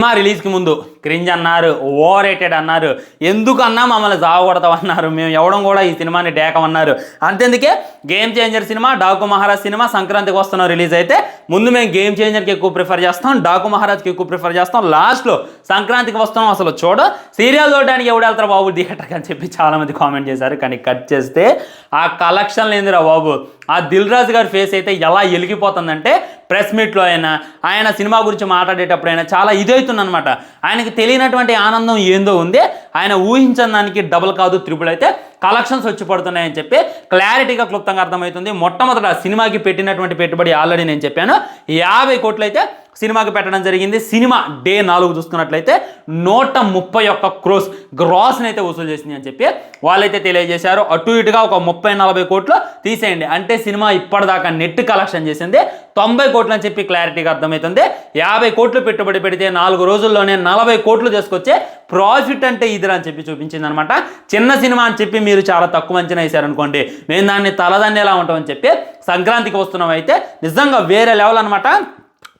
Cinema రిలీజ్కి ముందు cringe అన్నారు, ఓవర్ రేటెడ్ అన్నారు, ఎందుకన్నా మమ్మల్ని జావగొడతాం అన్నారు, మేము ఎవడం కూడా ఈ సినిమాని డేకమన్నారు. అంతేందుకే Game Changer cinema, Daaku Maharaaj cinema సంక్రాంతికి వస్తున్న రిలీజ్ అయితే ముందు మేము గేమ్ చేంజర్కి ఎక్కువ ప్రిఫర్ చేస్తాం, డాకు మహారాజ్కి ఎక్కువ ప్రిఫర్ చేస్తాం, లాస్ట్లో సంక్రాంతికి వస్తాం అసలు సీరియల్ చూడడానికి ఎవడు వెళ్తారు బాబు థియేటర్కి అని చెప్పి చాలామంది కామెంట్ చేశారు. కానీ కట్ చేస్తే ఆ కలెక్షన్ లేదురా బాబు. ఆ దిల్ రాజు గారి ఫేస్ అయితే ఎలా ఎలిగిపోతుందంటే ప్రెస్ మీట్లో ఆయన సినిమా గురించి మాట్లాడేటప్పుడు అయినా చాలా ఇదవుతుందనమాట. ఆయనకి తెలియనటువంటి ఆనందం ఏందో ఉంది. ఆయన ఊహించిన దానికి డబుల్ కాదు త్రిపుల్ అయితే కలెక్షన్స్ వచ్చి పడుతున్నాయని చెప్పి క్లారిటీగా క్లుప్తంగా అర్థమవుతుంది. మొట్టమొదట సినిమాకి పెట్టినటువంటి పెట్టుబడి ఆల్రెడీ నేను చెప్పాను 50 కోట్లు అయితే సినిమాకి పెట్టడం జరిగింది. సినిమా డే 4 చూసుకున్నట్లయితే 131 క్రోస్ గ్రాస్ని అయితే వసూలు చేసింది అని చెప్పి వాళ్ళైతే తెలియజేశారు. అటు ఇటుగా ఒక 30-40 కోట్లు తీసేయండి అంటే సినిమా ఇప్పటిదాకా నెట్ కలెక్షన్ చేసింది 90 కోట్లు అని చెప్పి క్లారిటీగా అర్థమవుతుంది. 50 కోట్లు పెట్టుబడి పెడితే 4 రోజుల్లోనే 40 కోట్లు తీసుకొచ్చే ప్రాఫిట్ అంటే ఇదిరా అని చెప్పి చూపించింది అనమాట. చిన్న సినిమా అని చెప్పి మీరు చాలా తక్కువ అంచనా వేశారనుకోండి, మేము దాన్ని తలదాన్ని ఎలా ఉంటామని చెప్పి సంక్రాంతికి వస్తున్నాం అయితే నిజంగా వేరే లెవెల్ అనమాట.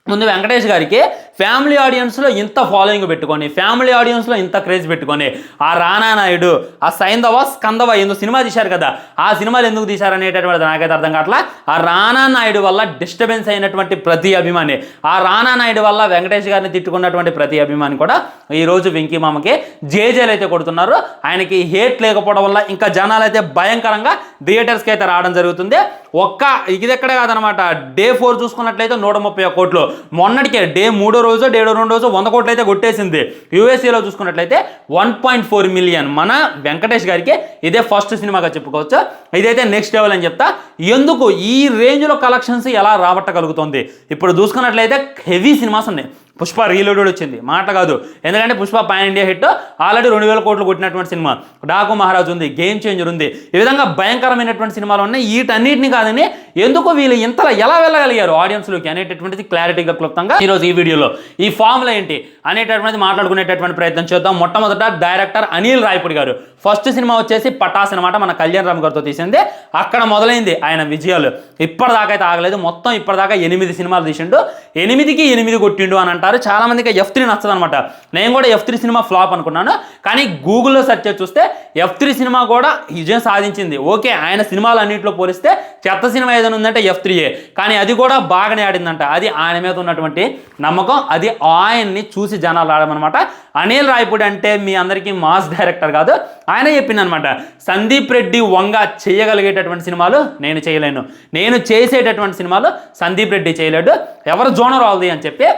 ముందు వెంకటేష్ గారికి ఫ్యామిలీ ఆడియన్స్లో ఇంత ఫాలోయింగ్ పెట్టుకొని, ఫ్యామిలీ ఆడియన్స్లో ఇంత క్రేజ్ పెట్టుకొని, ఆ రానా నాయుడు, ఆ సైంధవ స్కందవ ఎందుకు సినిమా తీశారు కదా, ఆ సినిమాలు ఎందుకు తీశారు అనేటటువంటిది నాకైతే అర్థం కావట్లా. ఆ రానా నాయుడు వల్ల డిస్టర్బెన్స్ అయినటువంటి ప్రతి అభిమాని, ఆ రానా నాయుడు వల్ల వెంకటేష్ గారిని తిట్టుకున్నటువంటి ప్రతి అభిమాని కూడా ఈరోజు వెంకీ మామకి జేజేలు అయితే కొడుతున్నారు. ఆయనకి హేట్ లేకపోవడం వల్ల ఇంకా జనాలు అయితే భయంకరంగా థియేటర్స్కి అయితే రావడం జరుగుతుంది. ఇది ఎక్కడే కాదనమాట. డే 4 చూసుకున్నట్లయితే 131 కోట్లు, మొన్నటికే డే 3 రోజు 2 రోజు 100 కోట్లు అయితే కొట్టేసింది. యూఎస్ఏలో చూసుకున్నట్లయితే 1.4 మిలియన్. మన వెంకటేష్ గారికి ఇదే ఫస్ట్ సినిమాగా చెప్పుకోవచ్చు. ఇదైతే నెక్స్ట్ లెవెల్ అని చెప్తా. ఎందుకు ఈ రేంజ్లో కలెక్షన్స్ ఎలా రాబట్టగలుగుతుంది? ఇప్పుడు చూసుకున్నట్లయితే హెవీ సినిమాస్ ఉన్నాయి. పుష్ప రీలోడెడ్ వచ్చింది, మాట కాదు. ఎందుకంటే Pushpa pan India hit, already 2000 కోట్లు కొట్టినటువంటి సినిమా. డాకు మహారాజ్ ఉంది, గేమ్ చేంజర్ ఉంది, ఈ విధంగా భయంకరమైనటువంటి సినిమాలు ఉన్నాయి. వీటన్నిటిని కాదని ఎందుకు వీళ్ళు ఇంతలా ఎలా వెళ్ళగలిగారు ఆడియన్స్లోకి అనేటటువంటిది క్లారిటీగా క్లుప్తంగా ఈరోజు ఈ వీడియోలో ఈ ఫార్ములా ఏంటి అనేటటువంటిది మాట్లాడుకునేటటువంటి ప్రయత్నం చేద్దాం. మొట్టమొదట డైరెక్టర్ అనిల్ రాయపూడి గారు ఫస్ట్ సినిమా వచ్చేసి పటాస్ అనమాట, మన కళ్యాణ్ రామ్ గారితో తీసింది. అక్కడ మొదలైంది ఆయన విజయాలు. ఇప్పటిదాకా అయితే ఆగలేదు. మొత్తం ఇప్పటిదాకా 8 సినిమాలు తీసిండు, 8కి 8 కొట్టిండు అని అంటారు. చాలా మందికి F3 నచ్చదు అనమాట. నేను కూడా F3 సినిమా ఫ్లాప్ అనుకున్నాను, కానీ గూగుల్లో సెర్చ్ చేసి చూస్తే F3 సినిమా కూడా విజయం సాధించింది. ఓకే, ఆయన సినిమాలు అన్నింటిలో పోలిస్తే చెత్త సినిమా ఏదైనా ఉందంటే F3ఏ, కానీ అది కూడా బాగానే ఆడిందంట. అది ఆయన మీద ఉన్నటువంటి నమ్మకం, అది ఆయన్ని చూసి జనాలు ఆడమనమాట. అనిల్ రాయపూడి అంటే మీ అందరికీ మాస్ డైరెక్టర్ కాదు, ఆయన చెప్పిందనమాట. సందీప్ రెడ్డి వంగ చేయగలిగేటటువంటి సినిమాలు నేను చేయలేను, నేను చేసేటటువంటి సినిమాలు సందీప్ రెడ్డి చేయలేడు, ఎవరు జోనర్ వాళ్ళది అని చెప్పి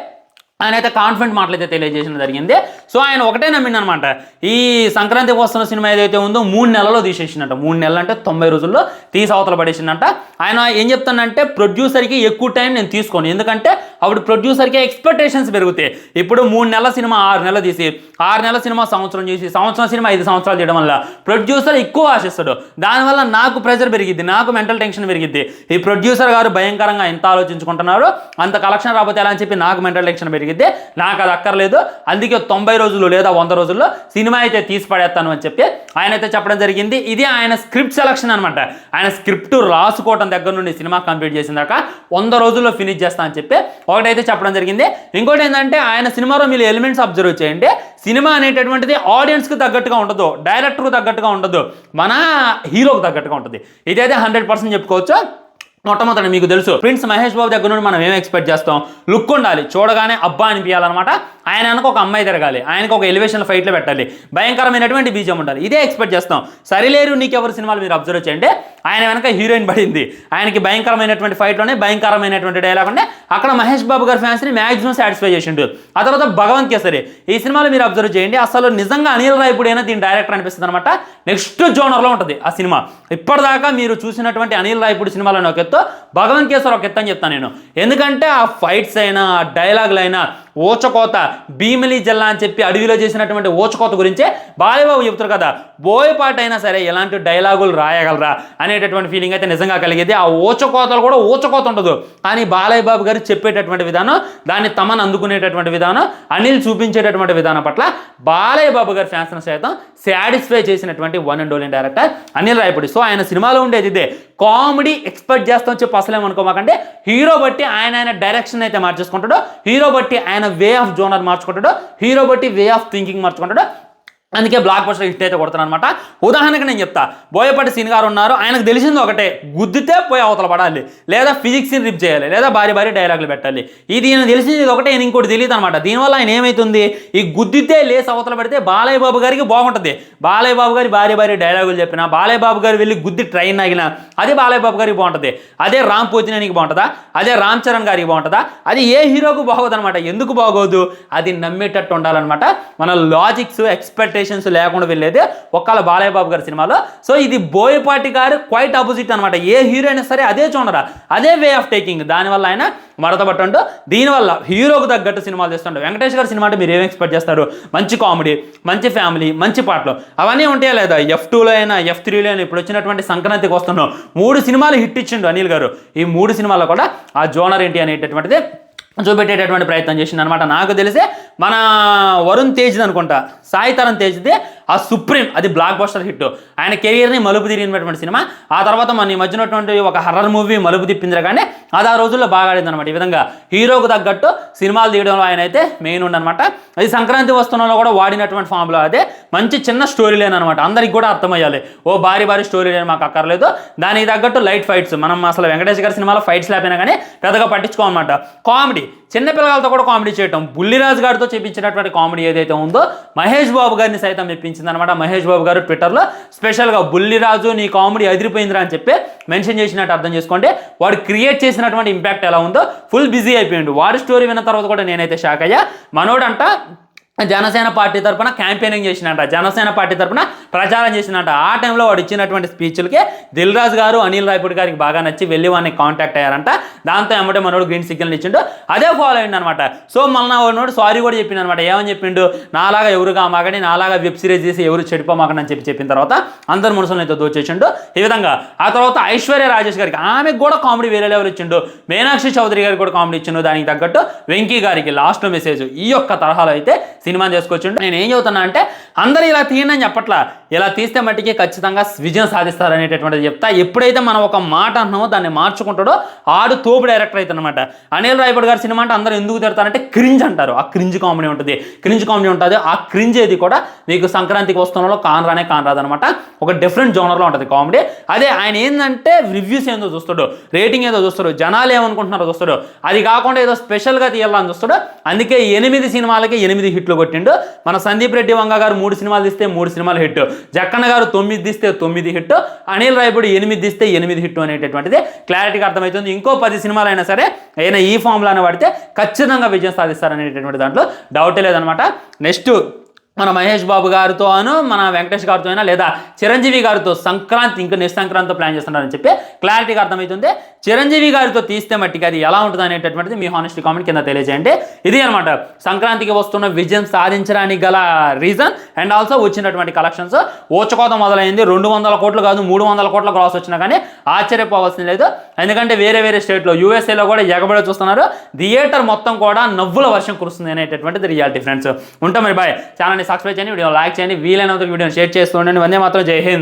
ఆయన అయితే కాన్ఫిడెంట్ మాటలైతే తెలియజేయడం జరిగింది. సో ఆయన ఒకటే నమ్మిందనమాట, ఈ సంక్రాంతికి వస్తున్న సినిమా ఏదైతే ఉందో 3 నెలల్లో తీసేసిందంట. 3 నెలలు అంటే 90 రోజుల్లో తీసి అవతల పడేసిందంట. ఆయన ఏం చెప్తానంటే ప్రొడ్యూసర్కి ఎక్కువ టైం నేను తీసుకోను, ఎందుకంటే అప్పుడు ప్రొడ్యూసర్కి ఎక్స్పెక్టేషన్స్ పెరుగుతాయి. ఇప్పుడు 3 నెలల సినిమా 6 నెలలు తీసి, 6 నెలల సినిమా సంవత్సరం చేసి, సంవత్సరం సినిమా 5 సంవత్సరాలు చేయడం వల్ల ప్రొడ్యూసర్ ఎక్కువ ఆశిస్తాడు. దానివల్ల నాకు ప్రెజర్ పెరిగిద్ది, నాకు మెంటల్ టెన్షన్ పెరిగిద్ది. ఈ ప్రొడ్యూసర్ గారు భయంకరంగా ఎంత ఆలోచించుకుంటున్నారు, అంత కలెక్షన్ రాకపోతే ఎలా అని చెప్పి నాకు మెంటల్ టెన్షన్ పెరిగిద్ది. నాకు అది అక్కర్లేదు, అందుకే 90 రోజులు లేదా 100 రోజుల్లో సినిమా అయితే తీసి పడేస్తాను అని చెప్పి ఆయన అయితే చెప్పడం జరిగింది. ఇది ఆయన స్క్రిప్ట్ సెలక్షన్ అనమాట. ఆయన స్క్రిప్ట్ రాసుకోవడం దగ్గర నుండి సినిమా కంప్లీట్ చేసిన దాకా 100 రోజుల్లో ఫినిష్ చేస్తా అని చెప్పి ఒకటైతే చెప్పడం జరిగింది. ఇంకోటి ఏంటంటే ఆయన సినిమాలో మీరు ఎలిమెంట్స్ అబ్జర్వ్ చేయండి. సినిమా అనేటటువంటిది ఆడియన్స్కి తగ్గట్టుగా ఉండదు, డైరెక్టర్కు తగ్గట్టుగా ఉండదు, మన హీరోకి తగ్గట్టుగా ఉంటుంది. ఇదైతే 100% చెప్పుకోవచ్చు. మొట్టమొదటి మీకు తెలుసు ప్రిన్స్ మహేష్ బాబు దగ్గర నుండి మనం ఏం ఎక్స్పెక్ట్ చేస్తాం, లుక్ ఉండాలి, చూడగానే అబ్బా అనిపించాలన్నమాట. ఆయన వెనక ఒక అమ్మాయి తిరగాలి, ఆయనకు ఒక ఎలివేషన్ ఫైట్లో పెట్టాలి, భయంకరమైనటువంటి బీజం ఉండాలి, ఇదే ఎక్స్పెక్ట్ చేస్తాం. సరిలేరు నీకెవరు సినిమాలు మీరు అబ్జర్వ్ చేయండి, ఆయన వెనక హీరోయిన్ పడింది, ఆయనకి భయంకరమైనటువంటి ఫైట్లోనే భయంకరమైనటువంటి డైలాగ్ ఉండే, అక్కడ మహేష్ బాబు గారి ఫ్యాన్స్ని మ్యాక్సిమం సాటిస్ఫై చేసిండు. ఆ తర్వాత భగవంత్ కేసరి, ఈ సినిమాలు మీరు అబ్జర్వ్ చేయండి, అసలు నిజంగా అనిల్ రాయపూడి అయినా దీని డైరెక్టర్ అనిపిస్తుంది అనమాట. నెక్స్ట్ జోనర్లో ఉంటుంది ఆ సినిమా. ఇప్పటిదాకా మీరు చూసినటువంటి అనిల్ రాయపూడి సినిమాలను ఒక ఎత్తు, భగవంత్ కేసరి ఒక ఎత్తు అని చెప్తాను నేను. ఎందుకంటే ఆ ఫైట్స్ అయినా, ఆ డైలాగులు అయినా, ఓచకోత, భీమిలి జిల్లా అని చెప్పి అడవిలో చేసినటువంటి ఓచకోత గురించే బాలయ్యబాబు చెప్తారు కదా, బోయపాట అయినా సరే ఎలాంటి డైలాగులు రాయగలరా అనేటటువంటి ఫీలింగ్ అయితే నిజంగా కలిగేది. ఆ ఓచకోతలు కూడా ఓచకోత ఉండదు, కానీ బాలయ్యబాబు గారు చెప్పేటటువంటి విధానం, దాన్ని తమను అందుకునేటటువంటి విధానం, అనిల్ చూపించేటటువంటి విధానం పట్ల బాలయ్యబాబు గారి ఫ్యాన్స్ సైతం సాటిస్ఫై చేసినటువంటి one and only director Anil Rayapudi. So ఆయన సినిమాలో ఉండేది ఇదే, కామెడీ ఎక్స్పెక్ట్ చేస్తాం చెప్పి అసలేమనుకోమాకంటే హీరో బట్టి ఆయన డైరెక్షన్ అయితే మార్చేసుకుంటాడు, హీరో బట్టి ఆయన వే ఆఫ్ జోనర్ మార్చుకుంటాడు, హీరో బట్టి వే ఆఫ్ థింకింగ్ మార్చుకుంటాడు. అందుకే బ్లాక్ బస్టర్ హిట్ అయితే కొడతాను అనమాట. ఉదాహరణకి నేను చెప్తా, బోయపాటి సీన్ గారు ఉన్నారు, ఆయనకు తెలిసింది ఒకటే, గుద్దితే పోయి అవతల పడాలి, లేదా ఫిజిక్స్ని రిప్ చేయాలి, లేదా భారీ డైలాగులు పెట్టాలి. ఇది ఈయన తెలిసింది ఒకటే, ఈయన ఇంకోటి తెలియదు అనమాట. దీనివల్ల ఆయన ఏమవుతుంది, ఈ గుద్దితే లేసి అవతల పెడితే బాలయ్య బాబు గారికి బాగుంటుంది. బాలయ్య బాబు గారి భారీ డైలాగులు చెప్పినా, బాలయ్య బాబు గారు వెళ్ళి గుద్ది ట్రైన్ ఆగినా అది బాలయ్య బాబు గారికి బాగుంటుంది. అదే రామ్ పోతినేనికి బాగుంటుందా, అదే రామ్ చరణ్ గారికి బాగుంటుందా, అది ఏ హీరోకు బాగోదు అనమాట. ఎందుకు బాగోదు, అది నమ్మేటట్టు ఉండాలన్నమాట. మన లాజిక్స్ ఎక్స్పెక్టేషన్స్ లేకుండా వెళ్ళేది ఒక్కళ్ళ బాలయ్య బాబు గారి సినిమాలో. సో ఇది బోయపాటి గారు క్వైట్ ఆపోజిట్ అనమాట. ఏ హీరో అయినా సరే అదే చూడరా, అదే వే ఆఫ్ టేకింగ్. దానివల్ల ఆయన మడతపట్టుంటూ దీనివల్ల హీరోకు తగ్గట్టు సినిమాలు చేస్తుంటారు. వెంకటేష్ గారి సినిమా అంటే మీరు ఏం ఎక్స్పెక్ట్ చేస్తారు, మంచి కామెడీ, మంచి ఫ్యామిలీ, మంచి పాటలు, అవన్నీ ఉంటాయా లేదా. F2లో అయినా F3లో అయినా ఇప్పుడు వచ్చినటువంటి సంక్రాంతికి వస్తున్నాం 3 సినిమాలు హిట్ ఇచ్చిండు అనిల్ గారు. ఈ 3 సినిమాల్లో కూడా ఆ జోనర్ ఏంటి అనేటటువంటిది చూపెట్టేటటువంటి ప్రయత్నం చేసింది అనమాట. నాకు తెలిసే మన వరుణ్ తేజ్ అనుకుంటా, సాయి తరణ్ తేజ్ది ఆ సుప్రీం, అది బ్లాక్ బస్టర్ హిట్. ఆయన కెరియర్ని మలుపు తిరిగినటువంటి సినిమా. ఆ తర్వాత మన ఈ మధ్యనటువంటి ఒక హర్రర్ మూవీ మలుపు తిప్పిందిరా, కానీ అది ఆ రోజుల్లో బాగా ఆడింది అనమాట. ఈ విధంగా హీరోకు తగ్గట్టు సినిమాలు తీయడంలో ఆయన అయితే మెయిన్ ఉండనమాట. అది సంక్రాంతి వస్తువులో కూడా వాడినటువంటి ఫామ్లో అదే మంచి చిన్న స్టోరీ లేన్ అనమాట. అందరికి కూడా అర్థమయ్యాలి, ఓ భారీ స్టోరీ లేని మాకు అక్కర్లేదు, దానికి తగ్గట్టు లైట్ ఫైట్స్. మనం అసలు వెంకటేష్ గారి సినిమాలో ఫైట్స్ లేకపోయినా కానీ పెద్దగా పట్టించుకోమన్నమాట. కామెడీ, చిన్న పిల్లలతో కూడా కామెడీ చేయటం, బుల్లిరాజు గారితో చేపించినటువంటి కామెడీ ఏదైతే ఉందో మహేష్ బాబు గారిని సైతం మెప్పించింది అనమాట. మహేష్ బాబు గారు ట్విట్టర్లో స్పెషల్గా బుల్లిరాజు నీ కామెడీ అదిరిపోయిందిరా అని చెప్పి మెన్షన్ చేసినట్టు అర్థం చేసుకోండి. వాడు క్రియేట్ చేసినటువంటి ఇంపాక్ట్ ఎలా ఉందో, ఫుల్ బిజీ అయిపోయిండు. వాడి స్టోరీ విన్న తర్వాత కూడా నేనైతే షాక్ అయ్యా. మనోడంట జనసేన పార్టీ తరఫున క్యాంపెయినింగ్ చేసినట్ట, జనసేన పార్టీ తరఫున ప్రచారం చేసినట్ట. ఆ టైంలో వాడు ఇచ్చినటువంటి స్పీచ్లకి దిల్ రాజు గారు అనిల్ రాయపూడి గారికి బాగా నచ్చి వెళ్ళి వాడిని కాంటాక్ట్ అయ్యారంట. దాంతో ఏమంటే మనోడు గ్రీన్ సిగ్నల్ ఇచ్చిండు, అదే ఫాలో అయ్యిండు అనమాట. సో మళ్ళీ వాడు సారీ కూడా చెప్పిండు అనమాట. ఏమని చెప్పిండు, నాలాగా ఎవరుగా మాగని, నాలాగా వెబ్ సిరీస్ చేసి ఎవరు చెడిపోమాగని అని చెప్పిన తర్వాత అందరు మనసులను అయితే దోచేసిండు. ఈ విధంగా ఆ తర్వాత ఐశ్వర్య రాజేష్ గారికి, ఆమెకు కూడా కామెడీ వేరే లెవెల్ ఇచ్చిండు. మీనాక్షి చౌదరి గారికి కూడా కామెడీ ఇచ్చిండు. దానికి తగ్గట్టు వెంకీ గారికి లాస్ట్ మెసేజ్ ఈ యొక్క తరహాలో అయితే సినిమా చేసుకొచ్చిండు. నేను ఏం చెబుతున్నా అంటే, అందరూ ఇలా తీయండి అని చెప్పట్లా, ఇలా తీస్తే మట్టికి ఖచ్చితంగా విజయం సాధిస్తారు అనేటటువంటిది చెప్తా. ఎప్పుడైతే మనం ఒక మాట అన్నామో దాన్ని మార్చుకుంటాడో ఆడు తోపు డైరెక్టర్ అవుతుంది అనమాట. అనిల్ రాయపూడి గారి సినిమా అంటే అందరూ ఎందుకు తిడతారంటే క్రింజ్ అంటారు. ఆ క్రింజ్ కామెడీ ఉంటుంది, ఆ క్రింజ్ ఏది కూడా మీకు సంక్రాంతికి వస్తున్నలో కానరాదనమాట. ఒక డిఫరెంట్ జోనర్లో ఉంటుంది కామెడీ. అదే ఆయన ఏంటంటే రివ్యూస్ ఏందో చూస్తాడు, రేటింగ్ ఏదో చూస్తాడు, జనాలు ఏమనుకుంటున్నారో చూస్తాడు. అది కాకుండా ఏదో స్పెషల్గా తీయాలని చూస్తాడు. అందుకే 8 సినిమాలకి 8 హిట్లు కొట్టిండు. మన సందీప్ రెడ్డి వంగ గారు 3 సినిమాలు తీస్తే 3 సినిమాలు హిట్, జక్కన్న గారు 9 తీస్తే 9 హిట్, అనిల్ రాయపూడి 8 తీస్తే 8 హిట్ అనేటటువంటిది క్లారిటీగా అర్థమవుతుంది. ఇంకో 10 సినిమాలు అయినా సరే అయినా ఈ ఫామ్లోనే పడితే ఖచ్చితంగా విజయం సాధిస్తారనేటటువంటి దాంట్లో డౌటే లేదనమాట. నెక్స్ట్ మన మహేష్ బాబు గారితో మన వెంకటేష్ గారితో అయినా లేదా చిరంజీవి గారితో సంక్రాంతి ఇంకా నెక్స్ట్ సంక్రాంతితో ప్లాన్ చేస్తున్నారని చెప్పి క్లారిటీగా అర్థమవుతుంది. చిరంజీవి గారితో తీస్తే మట్టికి అది ఎలా ఉంటుంది అనేటటువంటిది మీ హానెస్ట్ కామెంట్ కింద తెలియజేయండి. ఇది అనమాట సంక్రాంతికి వస్తున్న విజయం సాధించడానికి గల రీజన్ అండ్ ఆల్సో వచ్చినటువంటి కలెక్షన్స్. ఓచకోత మొదలైంది, 200 కోట్లు కాదు 300 కోట్ల గ్రాస్ వచ్చినా కానీ ఆశ్చర్యపోవాల్సింది లేదు. ఎందుకంటే వేరే స్టేట్లో యూఎస్ఏలో కూడా ఎగబడి చూస్తున్నారు. థియేటర్ మొత్తం కూడా నవ్వుల వర్షం కురుస్తుంది అనేటటువంటిది రియాలిటీ ఫ్రెండ్స్. ఉంటాం మరి బాయ్. ఛానల్ని సబ్స్క్రైబ్ చేయండి, వీడియో లైక్ చేయండి, వీలైనంత వీడియోని షేర్ చేస్తూ ఉండండి. వందే మాత్రం, జై హింద్.